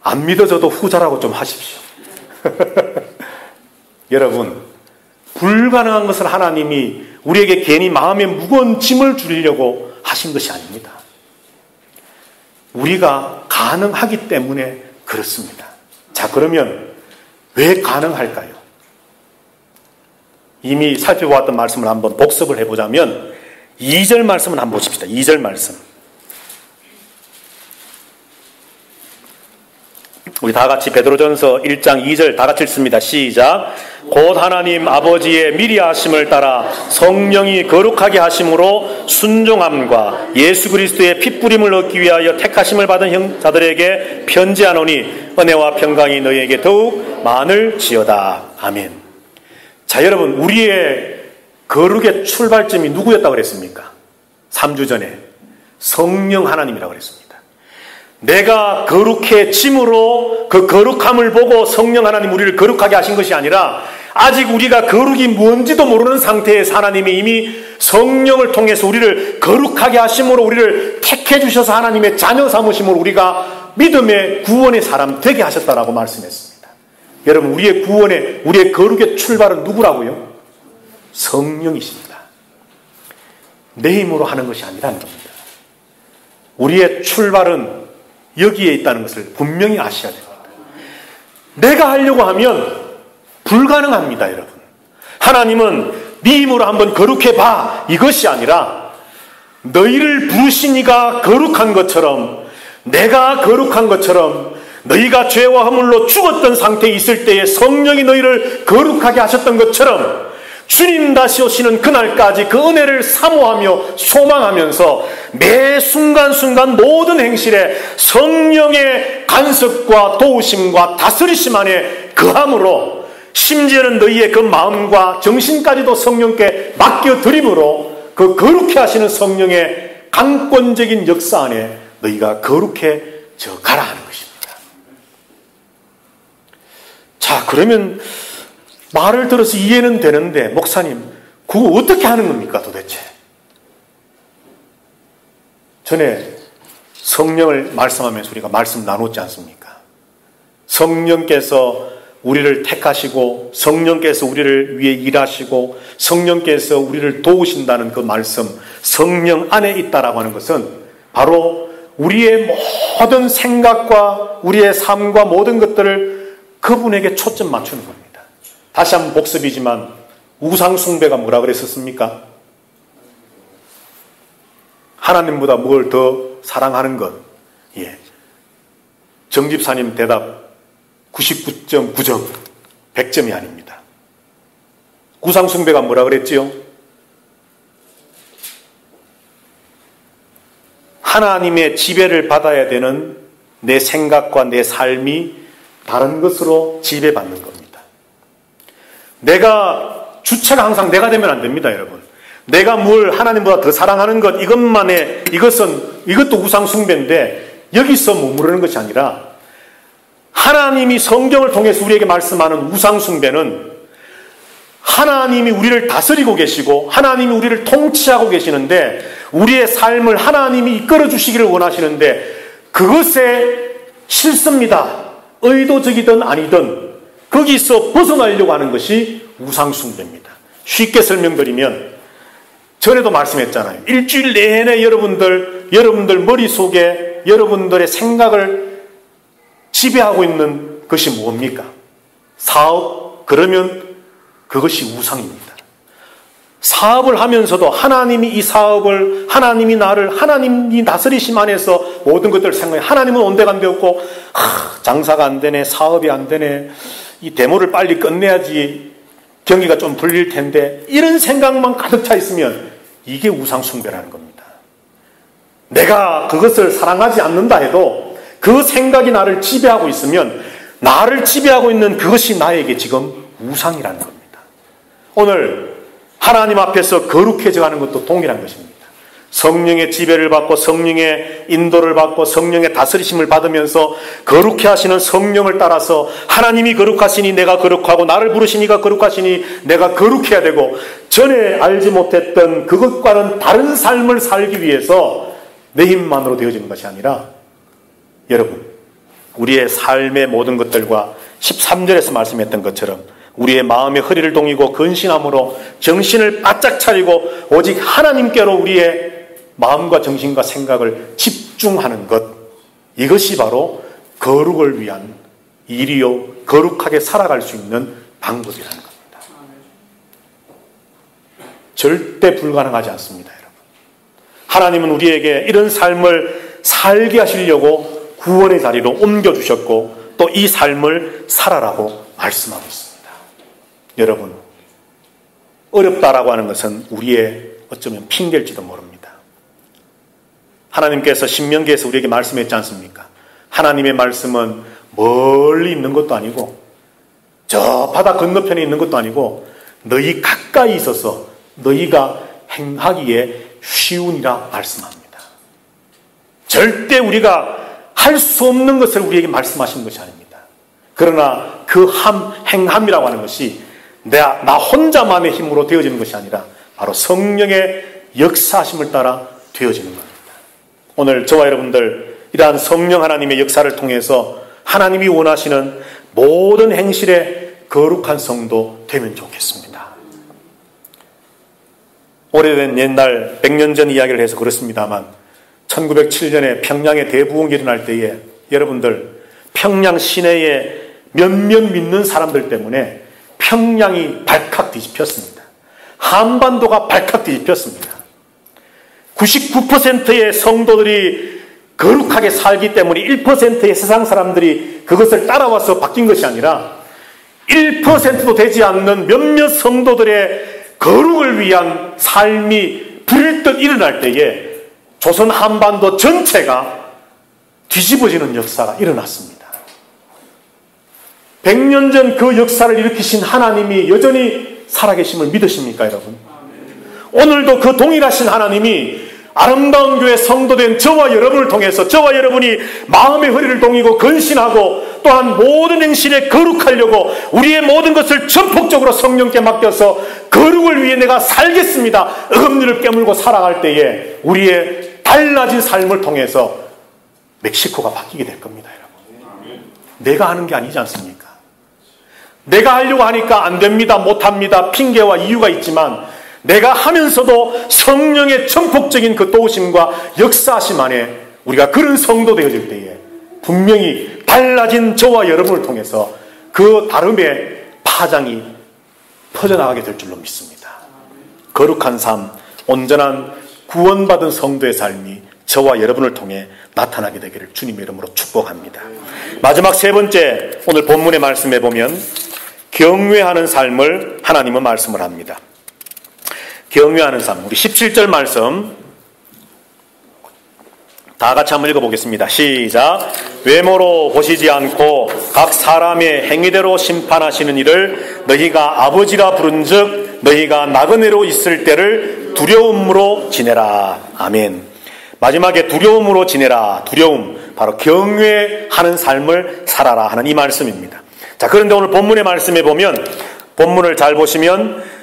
Speaker 1: 안 믿어져도 후자라고 좀 하십시오. 여러분, 불가능한 것을 하나님이 우리에게 괜히 마음에 무거운 짐을 주려고 하신 것이 아닙니다. 우리가 가능하기 때문에 그렇습니다. 자, 그러면 왜 가능할까요? 이미 살펴보았던 말씀을 한번 복습을 해보자면 2절 말씀을 한번 보십시다. 2절 말씀. 우리 다 같이 베드로전서 1장 2절 다 같이 읽습니다. 시작. 곧 하나님 아버지의 미리 하심을 따라 성령이 거룩하게 하심으로 순종함과 예수 그리스도의 핏부림을 얻기 위하여 택하심을 받은 형자들에게 편지하노니 은혜와 평강이 너희에게 더욱 많을지어다. 아멘. 자, 여러분, 우리의 거룩의 출발점이 누구였다고 그랬습니까? 3주 전에 성령 하나님이라고 그랬습니다. 내가 거룩해짐으로 그 거룩함을 보고 성령 하나님 우리를 거룩하게 하신 것이 아니라 아직 우리가 거룩이 뭔지도 모르는 상태에서 하나님이 이미 성령을 통해서 우리를 거룩하게 하심으로 우리를 택해 주셔서 하나님의 자녀 삼으심으로 우리가 믿음의 구원의 사람 되게 하셨다라고 말씀했습니다. 여러분, 우리의 구원의, 우리의 거룩의 출발은 누구라고요? 성령이십니다. 내 힘으로 하는 것이 아니라는 겁니다. 우리의 출발은 여기에 있다는 것을 분명히 아셔야 됩니다. 내가 하려고 하면 불가능합니다, 여러분. 하나님은 네 힘으로 한번 거룩해봐, 이것이 아니라 너희를 부르신 이가 거룩한 것처럼, 내가 거룩한 것처럼, 너희가 죄와 허물로 죽었던 상태에 있을 때에 성령이 너희를 거룩하게 하셨던 것처럼 주님 다시 오시는 그날까지 그 은혜를 사모하며 소망하면서 매 순간순간 모든 행실에 성령의 간섭과 도우심과 다스리심 안에 거함으로, 심지어는 너희의 그 마음과 정신까지도 성령께 맡겨드림으로 그 거룩해 하시는 성령의 강권적인 역사 안에 너희가 거룩해져 가라 하는 것입니다. 자, 그러면 말을 들어서 이해는 되는데, 목사님, 그거 어떻게 하는 겁니까 도대체? 전에 성령을 말씀하면서 우리가 말씀 나눴지 않습니까? 성령께서 우리를 택하시고 성령께서 우리를 위해 일하시고 성령께서 우리를 도우신다는 그 말씀, 성령 안에 있다라고 하는 것은 바로 우리의 모든 생각과 우리의 삶과 모든 것들을 그분에게 초점 맞추는 겁니다. 다시 한번 복습이지만 우상 숭배가 뭐라 그랬었습니까? 하나님보다 뭘 더 사랑하는 것. 예. 정집사님 대답 99.9점, 100점이 아닙니다. 우상 숭배가 뭐라 그랬지요? 하나님의 지배를 받아야 되는 내 생각과 내 삶이 다른 것으로 지배받는 겁니다. 내가 주체가 항상 내가 되면 안 됩니다, 여러분. 내가 뭘 하나님보다 더 사랑하는 것, 이것도 우상 숭배인데 여기서 머무르는 것이 아니라 하나님이 성경을 통해서 우리에게 말씀하는 우상 숭배는 하나님이 우리를 다스리고 계시고 하나님이 우리를 통치하고 계시는데 우리의 삶을 하나님이 이끌어 주시기를 원하시는데 그것에 싫습니다. 의도적이든 아니든 거기서 벗어나려고 하는 것이 우상 숭배입니다. 쉽게 설명드리면 전에도 말씀했잖아요. 일주일 내내 여러분들 머릿속에 여러분들의 생각을 지배하고 있는 것이 뭡니까? 사업? 그러면 그것이 우상입니다. 사업을 하면서도 하나님이 이 사업을, 하나님이 나를, 하나님이 다스리심 안에서 모든 것들을 생각해. 하나님은 온데간데 없고 장사가 안 되네, 사업이 안 되네, 이 데모를 빨리 끝내야지 경기가 좀 풀릴 텐데, 이런 생각만 가득 차 있으면 이게 우상 숭배라는 겁니다. 내가 그것을 사랑하지 않는다 해도 그 생각이 나를 지배하고 있으면 나를 지배하고 있는 그것이 나에게 지금 우상이라는 겁니다. 오늘 하나님 앞에서 거룩해져 가는 것도 동일한 것입니다. 성령의 지배를 받고 성령의 인도를 받고 성령의 다스리심을 받으면서 거룩해 하시는 성령을 따라서 하나님이 거룩하시니 내가 거룩하고 나를 부르시니가 거룩하시니 내가 거룩해야 되고, 전에 알지 못했던 그것과는 다른 삶을 살기 위해서 내 힘만으로 되어지는 것이 아니라, 여러분, 우리의 삶의 모든 것들과 13절에서 말씀했던 것처럼 우리의 마음의 허리를 동이고 근신함으로 정신을 바짝 차리고 오직 하나님께로 우리의 마음과 정신과 생각을 집중하는 것, 이것이 바로 거룩을 위한 일이요 거룩하게 살아갈 수 있는 방법이라는 겁니다. 절대 불가능하지 않습니다, 여러분. 하나님은 우리에게 이런 삶을 살게 하시려고 구원의 자리로 옮겨주셨고 또 이 삶을 살아라고 말씀하고 있습니다. 여러분, 어렵다라고 하는 것은 우리의 어쩌면 핑계일지도 모릅니다. 하나님께서 신명기에서 우리에게 말씀했지 않습니까? 하나님의 말씀은 멀리 있는 것도 아니고 저 바다 건너편에 있는 것도 아니고 너희 가까이 있어서 너희가 행하기에 쉬우니라 말씀합니다. 절대 우리가 할 수 없는 것을 우리에게 말씀하신 것이 아닙니다. 그러나 그 행함이라고 하는 것이 나 혼자만의 힘으로 되어지는 것이 아니라 바로 성령의 역사하심을 따라 되어지는 겁니다. 오늘 저와 여러분들 이러한 성령 하나님의 역사를 통해서 하나님이 원하시는 모든 행실에 거룩한 성도 되면 좋겠습니다. 오래된 옛날 100년 전 이야기를 해서 그렇습니다만 1907년에 평양에 대부흥이 일어날 때에 여러분들 평양 시내에 몇몇 믿는 사람들 때문에 평양이 발칵 뒤집혔습니다. 한반도가 발칵 뒤집혔습니다. 99%의 성도들이 거룩하게 살기 때문에 1%의 세상 사람들이 그것을 따라와서 바뀐 것이 아니라 1%도 되지 않는 몇몇 성도들의 거룩을 위한 삶이 불일듯 일어날 때에 조선 한반도 전체가 뒤집어지는 역사가 일어났습니다. 100년 전 그 역사를 일으키신 하나님이 여전히 살아계심을 믿으십니까, 여러분? 오늘도 그 동일하신 하나님이 아름다운 교회 성도된 저와 여러분을 통해서 저와 여러분이 마음의 허리를 동이고 근신하고 또한 모든 행실에 거룩하려고 우리의 모든 것을 전폭적으로 성령께 맡겨서 거룩을 위해 내가 살겠습니다. 어금니를 깨물고 살아갈 때에 우리의 달라진 삶을 통해서 멕시코가 바뀌게 될 겁니다, 여러분. 내가 하는 게 아니지 않습니까? 내가 하려고 하니까 안 됩니다, 못합니다, 핑계와 이유가 있지만 내가 하면서도 성령의 전폭적인 그 도우심과 역사하심 안에 우리가 그런 성도 되어질 때에 분명히 달라진 저와 여러분을 통해서 그 다름의 파장이 퍼져나가게 될 줄로 믿습니다. 거룩한 삶, 온전한 구원받은 성도의 삶이 저와 여러분을 통해 나타나게 되기를 주님의 이름으로 축복합니다. 마지막 세 번째, 오늘 본문의 말씀에 보면 경외하는 삶을 하나님은 말씀을 합니다. 경외하는 삶, 우리 17절 말씀 다 같이 한번 읽어보겠습니다. 시작. 외모로 보시지 않고 각 사람의 행위대로 심판하시는 이를 너희가 아버지라 부른즉 너희가 나그네로 있을 때를 두려움으로 지내라. 아멘. 마지막에 두려움으로 지내라. 두려움, 바로 경외하는 삶을 살아라 하는 이 말씀입니다. 자, 그런데 오늘 본문의 말씀에 보면, 본문을 잘 보시면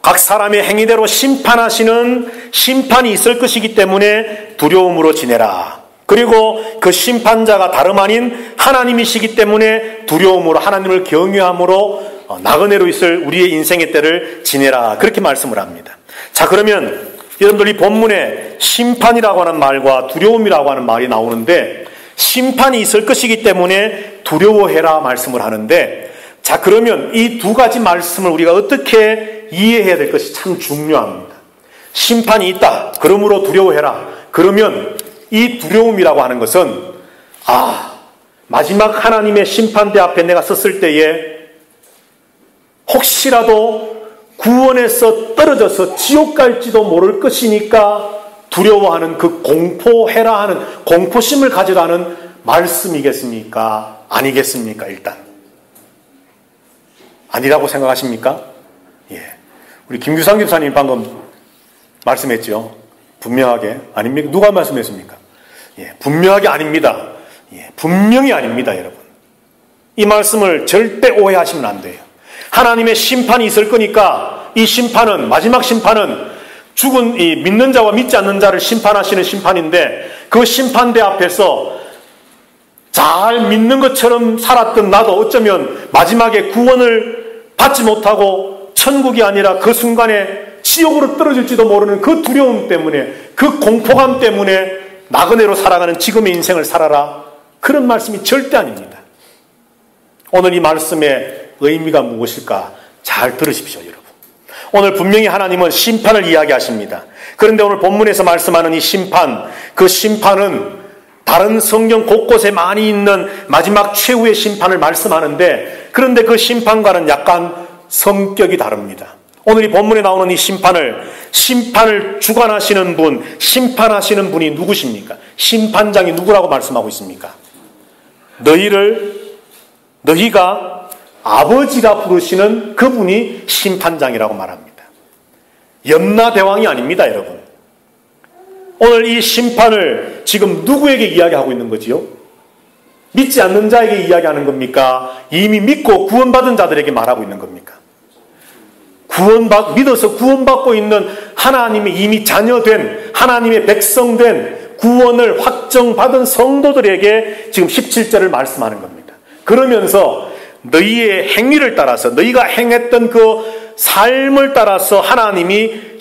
Speaker 1: 각 사람의 행위대로 심판하시는 심판이 있을 것이기 때문에 두려움으로 지내라. 그리고 그 심판자가 다름 아닌 하나님이시기 때문에 두려움으로, 하나님을 경외함으로 나그네로 있을 우리의 인생의 때를 지내라. 그렇게 말씀을 합니다. 자, 그러면 여러분들 이 본문에 심판이라고 하는 말과 두려움이라고 하는 말이 나오는데, 심판이 있을 것이기 때문에 두려워해라 말씀을 하는데, 자, 그러면 이 두 가지 말씀을 우리가 어떻게 이해해야 될 것이 참 중요합니다. 심판이 있다, 그러므로 두려워해라. 그러면 이 두려움이라고 하는 것은, 마지막 하나님의 심판대 앞에 내가 섰을 때에 혹시라도 구원에서 떨어져서 지옥 갈지도 모를 것이니까 두려워하는, 그 공포해라 하는, 공포심을 가지라는 말씀이겠습니까? 아니겠습니까? 일단 아니라고 생각하십니까? 예, 우리 김규상 집사님 방금 말씀했죠. 분명하게 아닙니까? 누가 말씀했습니까? 예, 분명하게 아닙니다. 예, 분명히 아닙니다, 여러분. 이 말씀을 절대 오해하시면 안 돼요. 하나님의 심판이 있을 거니까 이 심판은, 마지막 심판은 죽은 이 믿는 자와 믿지 않는 자를 심판하시는 심판인데, 그 심판대 앞에서 잘 믿는 것처럼 살았던 나도 어쩌면 마지막에 구원을 받지 못하고 천국이 아니라 그 순간에 지옥으로 떨어질지도 모르는 그 두려움 때문에, 그 공포감 때문에 나그네로 살아가는 지금의 인생을 살아라, 그런 말씀이 절대 아닙니다. 오늘 이 말씀의 의미가 무엇일까 잘 들으십시오, 여러분. 오늘 분명히 하나님은 심판을 이야기하십니다. 그런데 오늘 본문에서 말씀하는 이 심판, 그 심판은 다른 성경 곳곳에 많이 있는 마지막 최후의 심판을 말씀하는데, 그런데 그 심판과는 약간 성격이 다릅니다. 오늘 이 본문에 나오는 이 심판을 주관하시는 분, 심판하시는 분이 누구십니까? 심판장이 누구라고 말씀하고 있습니까? 너희가 아버지라 부르시는 그분이 심판장이라고 말합니다. 염라대왕이 아닙니다, 여러분. 오늘 이 심판을 지금 누구에게 이야기하고 있는 거지요? 믿지 않는 자에게 이야기하는 겁니까? 이미 믿고 구원받은 자들에게 말하고 있는 겁니까? 믿어서 구원받고 있는 하나님의 이미 자녀된, 하나님의 백성된, 구원을 확정받은 성도들에게 지금 17절을 말씀하는 겁니다. 그러면서 너희의 행위를 따라서, 너희가 행했던 그 삶을 따라서 하나님이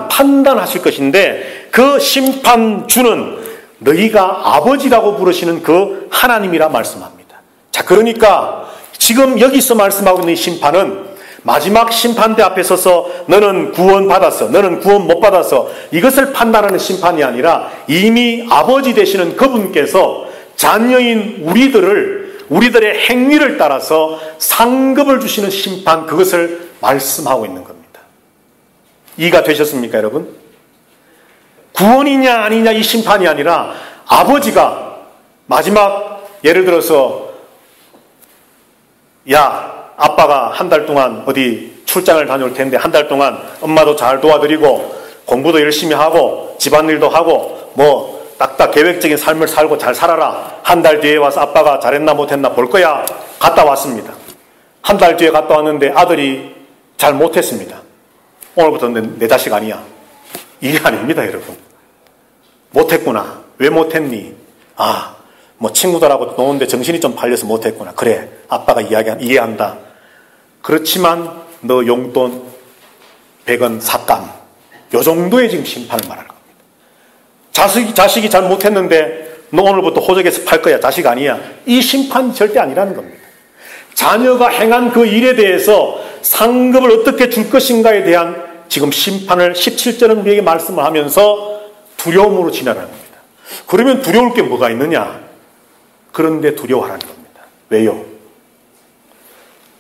Speaker 1: 판단하실 것인데, 그 심판주는 너희가 아버지라고 부르시는 그 하나님이라 말씀합니다. 자, 그러니까 지금 여기서 말씀하고 있는 심판은 마지막 심판대 앞에 서서 너는 구원받았어, 너는 구원 못 받았어, 이것을 판단하는 심판이 아니라 이미 아버지 되시는 그분께서 자녀인 우리들의 행위를 따라서 상급을 주시는 심판, 그것을 말씀하고 있는 겁니다. 이해가 되셨습니까, 여러분? 구원이냐 아니냐 이 심판이 아니라 아버지가 마지막, 예를 들어서 야, 아빠가 한 달 동안 어디 출장을 다녀올 텐데 한 달 동안 엄마도 잘 도와드리고 공부도 열심히 하고 집안일도 하고 뭐 딱딱 계획적인 삶을 살고 잘 살아라. 한 달 뒤에 와서 아빠가 잘했나 못했나 볼 거야. 갔다 왔습니다. 한 달 뒤에 갔다 왔는데 아들이 잘 못했습니다. 오늘부터 내 자식 아니야. 이게 아닙니다, 여러분. 못했구나. 왜 못했니? 뭐 친구들하고 노는데 정신이 좀 팔려서 못했구나. 그래, 아빠가 이해한다. 그렇지만 너 용돈 100원 삭감. 요 정도의 지금 심판을 말하는 겁니다. 자식이 잘 못했는데 너 오늘부터 호적에서 팔 거야. 자식 아니야. 이 심판이 절대 아니라는 겁니다. 자녀가 행한 그 일에 대해서 상급을 어떻게 줄 것인가에 대한 지금 심판을 17절은 우리에게 말씀을 하면서 두려움으로 지나가는 겁니다. 그러면 두려울 게 뭐가 있느냐? 그런데 두려워하는 겁니다. 왜요?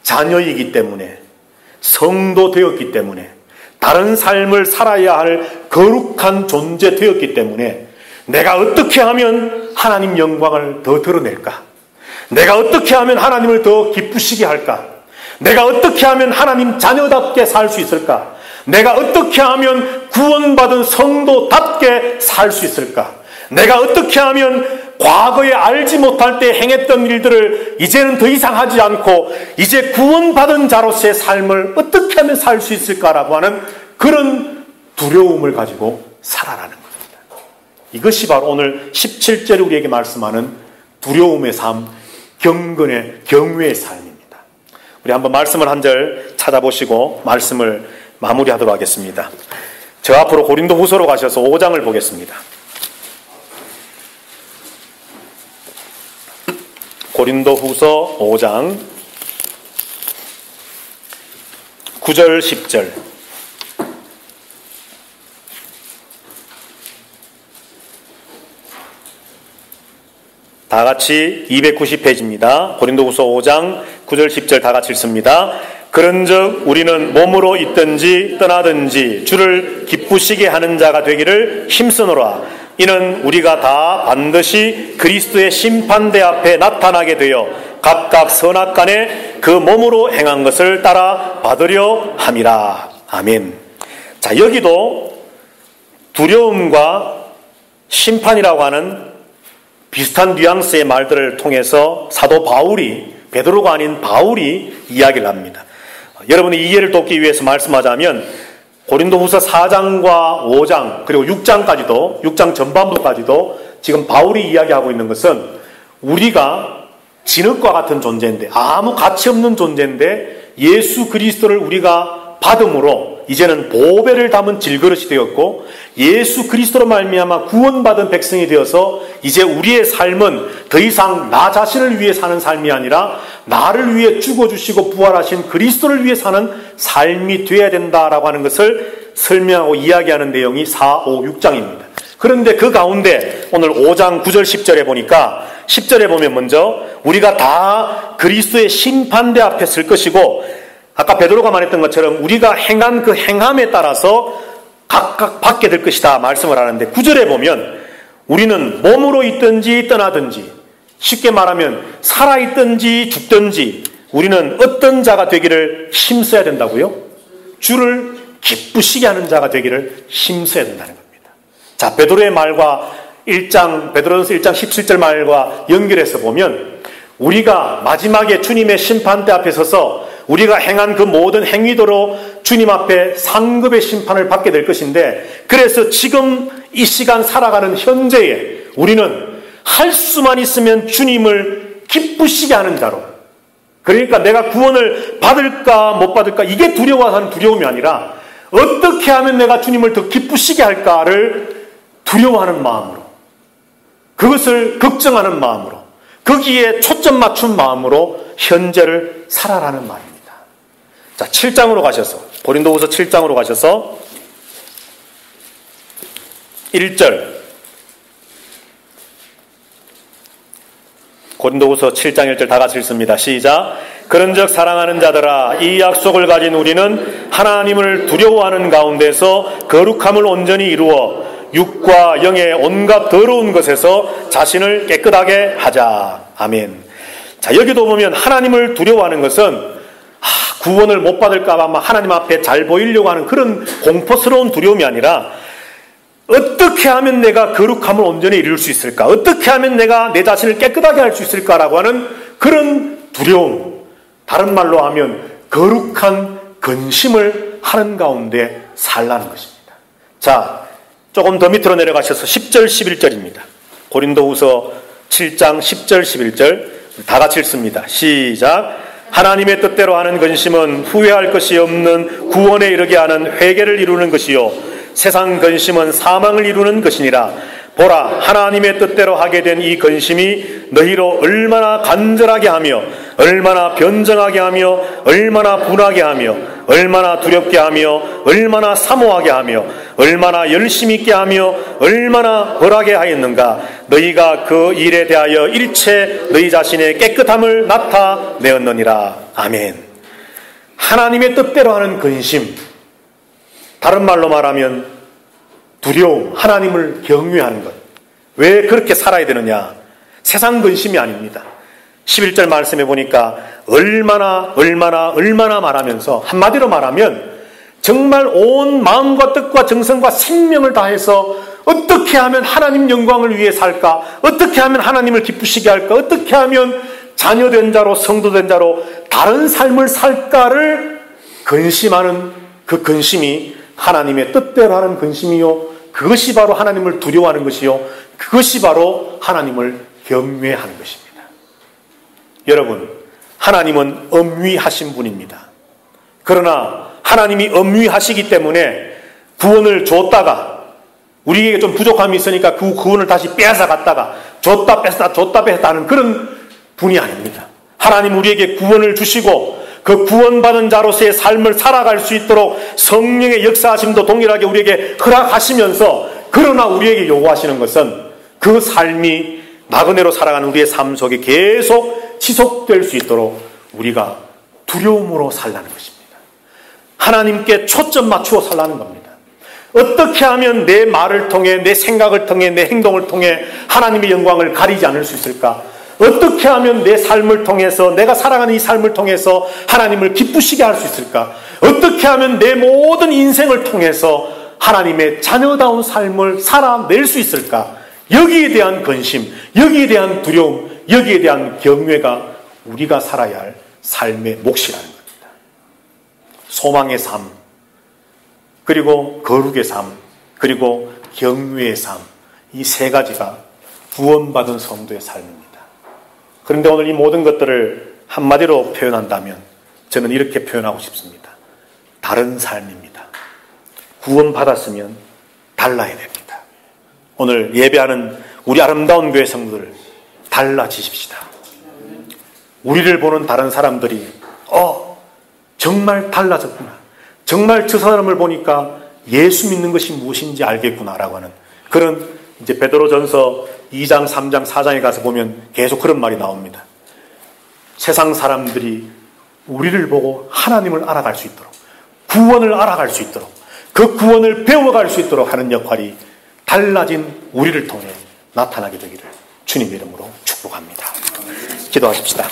Speaker 1: 자녀이기 때문에, 성도 되었기 때문에, 다른 삶을 살아야 할 거룩한 존재 되었기 때문에 내가 어떻게 하면 하나님 영광을 더 드러낼까? 내가 어떻게 하면 하나님을 더 기쁘시게 할까? 내가 어떻게 하면 하나님 자녀답게 살 수 있을까? 내가 어떻게 하면 구원받은 성도답게 살 수 있을까? 내가 어떻게 하면 과거에 알지 못할 때 행했던 일들을 이제는 더 이상 하지 않고 이제 구원받은 자로서의 삶을 어떻게 하면 살 수 있을까라고 하는 그런 두려움을 가지고 살아라는 겁니다. 이것이 바로 오늘 17절에 우리에게 말씀하는 두려움의 삶, 경외의 삶입니다. 우리 한번 말씀을 한 절 찾아보시고 말씀을 마무리하도록 하겠습니다. 저 앞으로 고린도후서로 가셔서 5장을 보겠습니다. 고린도후서 5장 9절 10절. 다 같이 290페이지입니다. 고린도후서 5장 9절 10절 다 같이 읽습니다. 그런즉 우리는 몸으로 있든지 떠나든지 주를 기쁘시게 하는 자가 되기를 힘쓰노라. 이는 우리가 다 반드시 그리스도의 심판대 앞에 나타나게 되어 각각 선악간에 그 몸으로 행한 것을 따라 받으려 함이라. 아멘. 자, 여기도 두려움과 심판이라고 하는 비슷한 뉘앙스의 말들을 통해서 사도 바울이, 베드로가 아닌 바울이 이야기를 합니다. 여러분이 이해를 돕기 위해서 말씀하자면 고린도후서 4장과 5장 그리고 6장까지도, 6장 전반부까지도 지금 바울이 이야기하고 있는 것은 우리가 진흙과 같은 존재인데, 아무 가치 없는 존재인데 예수 그리스도를 우리가 받음으로 이제는 보배를 담은 질그릇이 되었고 예수 그리스도로 말미암아 구원받은 백성이 되어서 이제 우리의 삶은 더 이상 나 자신을 위해 사는 삶이 아니라 나를 위해 죽어주시고 부활하신 그리스도를 위해 사는 삶이 되어야 된다라고 하는 것을 설명하고 이야기하는 내용이 4, 5, 6장입니다. 그런데 그 가운데 오늘 5장 9절 10절에 보니까 10절에 보면 먼저 우리가 다 그리스도의 심판대 앞에 설 것이고 아까 베드로가 말했던 것처럼 우리가 행한 그 행함에 따라서 각각 받게 될 것이다 말씀을 하는데 9절에 보면 우리는 몸으로 있든지 떠나든지, 쉽게 말하면 살아있든지 죽든지 우리는 어떤 자가 되기를 힘써야 된다고요? 주를 기쁘시게 하는 자가 되기를 힘써야 된다는 겁니다. 자, 베드로의 말과 베드로전서 1장 17절 말과 연결해서 보면 우리가 마지막에 주님의 심판대 앞에 서서 우리가 행한 그 모든 행위대로 주님 앞에 상급의 심판을 받게 될 것인데, 그래서 지금 이 시간 살아가는 현재에 우리는 할 수만 있으면 주님을 기쁘시게 하는 자로, 그러니까 내가 구원을 받을까 못 받을까 이게 두려워하는 두려움이 아니라 어떻게 하면 내가 주님을 더 기쁘시게 할까를 두려워하는 마음으로, 그것을 걱정하는 마음으로, 거기에 초점 맞춘 마음으로 현재를 살아라는 말입니다. 자, 7장으로 가셔서, 고린도후서 7장으로 가셔서 1절, 고린도후서 7장 1절 다 같이 읽습니다. 시작. 그런즉 사랑하는 자들아, 이 약속을 가진 우리는 하나님을 두려워하는 가운데서 거룩함을 온전히 이루어 육과 영의 온갖 더러운 것에서 자신을 깨끗하게 하자. 아멘. 자, 여기도 보면 하나님을 두려워하는 것은 구원을 못 받을까 봐 하나님 앞에 잘 보이려고 하는 그런 공포스러운 두려움이 아니라, 어떻게 하면 내가 거룩함을 온전히 이룰 수 있을까? 어떻게 하면 내가 내 자신을 깨끗하게 할 수 있을까라고 하는 그런 두려움. 다른 말로 하면 거룩한 근심을 하는 가운데 살라는 것입니다. 자, 조금 더 밑으로 내려가셔서 10절, 11절입니다. 고린도후서 7장 10절, 11절 다 같이 읽습니다. 시작. 하나님의 뜻대로 하는 근심은 후회할 것이 없는 구원에 이르게 하는 회개를 이루는 것이요, 세상 근심은 사망을 이루는 것이니라. 보라, 하나님의 뜻대로 하게 된 이 근심이 너희로 얼마나 간절하게 하며 얼마나 변정하게 하며 얼마나 분하게 하며 얼마나 두렵게 하며 얼마나 사모하게 하며 얼마나 열심히 있게 하며 얼마나 벌하게 하였는가. 너희가 그 일에 대하여 일체 너희 자신의 깨끗함을 나타내었느니라. 아멘. 하나님의 뜻대로 하는 근심, 다른 말로 말하면 두려움, 하나님을 경외하는 것. 왜 그렇게 살아야 되느냐? 세상 근심이 아닙니다. 11절 말씀해 보니까 얼마나 말하면서, 한마디로 말하면 정말 온 마음과 뜻과 정성과 생명을 다해서 어떻게 하면 하나님 영광을 위해 살까? 어떻게 하면 하나님을 기쁘시게 할까? 어떻게 하면 자녀된 자로, 성도된 자로 다른 삶을 살까를 근심하는 그 근심이 하나님의 뜻대로 하는 근심이요, 그것이 바로 하나님을 두려워하는 것이요, 그것이 바로 하나님을 경외하는 것입니다. 여러분, 하나님은 엄위하신 분입니다. 그러나 하나님이 엄위하시기 때문에 구원을 줬다가 우리에게 좀 부족함이 있으니까 그 구원을 다시 빼앗아 갔다가 줬다 뺐다 하는 그런 분이 아닙니다. 하나님 우리에게 구원을 주시고 그 구원받은 자로서의 삶을 살아갈 수 있도록 성령의 역사하심도 동일하게 우리에게 허락하시면서, 그러나 우리에게 요구하시는 것은 그 삶이 나그네로 살아가는 우리의 삶 속에 계속 지속될 수 있도록 우리가 두려움으로 살라는 것입니다. 하나님께 초점 맞추어 살라는 겁니다. 어떻게 하면 내 말을 통해, 내 생각을 통해, 내 행동을 통해 하나님의 영광을 가리지 않을 수 있을까? 어떻게 하면 내 삶을 통해서, 내가 살아가는 이 삶을 통해서 하나님을 기쁘시게 할 수 있을까? 어떻게 하면 내 모든 인생을 통해서 하나님의 자녀다운 삶을 살아낼 수 있을까? 여기에 대한 근심, 여기에 대한 두려움, 여기에 대한 경외가 우리가 살아야 할 삶의 몫이라는 겁니다. 소망의 삶, 그리고 거룩의 삶, 그리고 경외의 삶, 이 세 가지가 구원받은 성도의 삶입니다. 그런데 오늘 이 모든 것들을 한마디로 표현한다면 저는 이렇게 표현하고 싶습니다. 다른 삶입니다. 구원받았으면 달라야 됩니다. 오늘 예배하는 우리 아름다운 교회 성도들, 달라지십시다. 우리를 보는 다른 사람들이 정말 달라졌구나, 정말 저 사람을 보니까 예수 믿는 것이 무엇인지 알겠구나라고 하는 그런, 이제 베드로전서 2장, 3장, 4장에 가서 보면 계속 그런 말이 나옵니다. 세상 사람들이 우리를 보고 하나님을 알아갈 수 있도록, 구원을 알아갈 수 있도록, 그 구원을 배워갈 수 있도록 하는 역할이 달라진 우리를 통해 나타나게 되기를 주님의 이름으로 축복합니다. 기도하십시다.